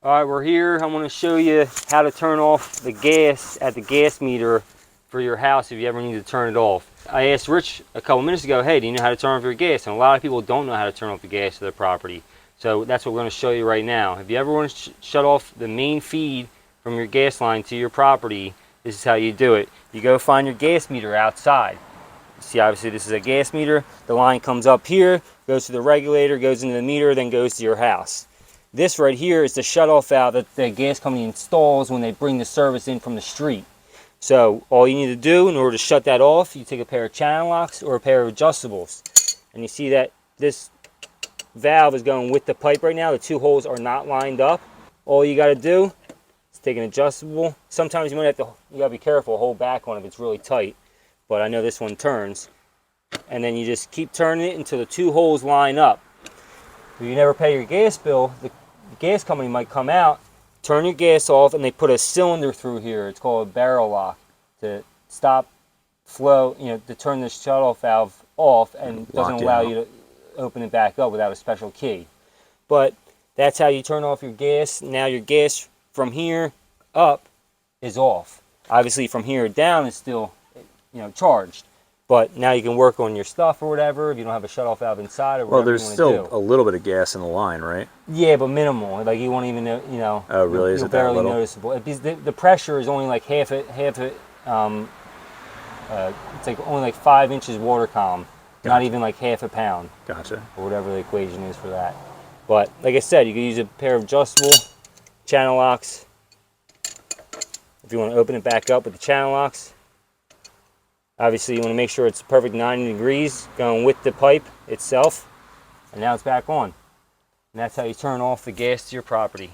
All right, we're here. I'm going to show you how to turn off the gas at the gas meter for your house if you ever need to turn it off. I asked Rich a couple minutes ago, hey, do you know how to turn off your gas? And a lot of people don't know how to turn off the gas of their property. So that's what we're going to show you right now. If you ever want to shut off the main feed from your gas line to your property, this is how you do it. You go find your gas meter outside. See, obviously this is a gas meter. The line comes up here, goes to the regulator, goes into the meter, then goes to your house. This right here is the shutoff valve that the gas company installs when they bring the service in from the street. So all you need to do in order to shut that off, you take a pair of channel locks or a pair of adjustables. And you see that this valve is going with the pipe right now. The two holes are not lined up. All you got to do is take an adjustable. Sometimes you might have to, you got to be careful, hold back on it if it's really tight. But I know this one turns. And then you just keep turning it until the two holes line up. If you never pay your gas bill, the gas company might come out, turn your gas off, and they put a cylinder through here. It's called a barrel lock to stop flow, to turn the shutoff valve off and doesn't allow you to open it back up without a special key. But that's how you turn off your gas. Now your gas from here up is off. Obviously from here down is still, charged. But now you can work on your stuff or whatever if you don't have a shutoff valve inside or whatever. Well, there's still a little bit of gas in the line, right? Yeah, but minimal. Like you won't even know. Oh, really? Is it barely that little? Noticeable. The pressure is only like half it. It's like only like 5 inches water column, not even like half a pound. Gotcha. Or whatever the equation is for that. But like I said, you can use a pair of adjustable channel locks. If you want to open it back up with the channel locks. Obviously, you want to make sure it's perfect 90 degrees going with the pipe itself. And now it's back on. And that's how you turn off the gas to your property.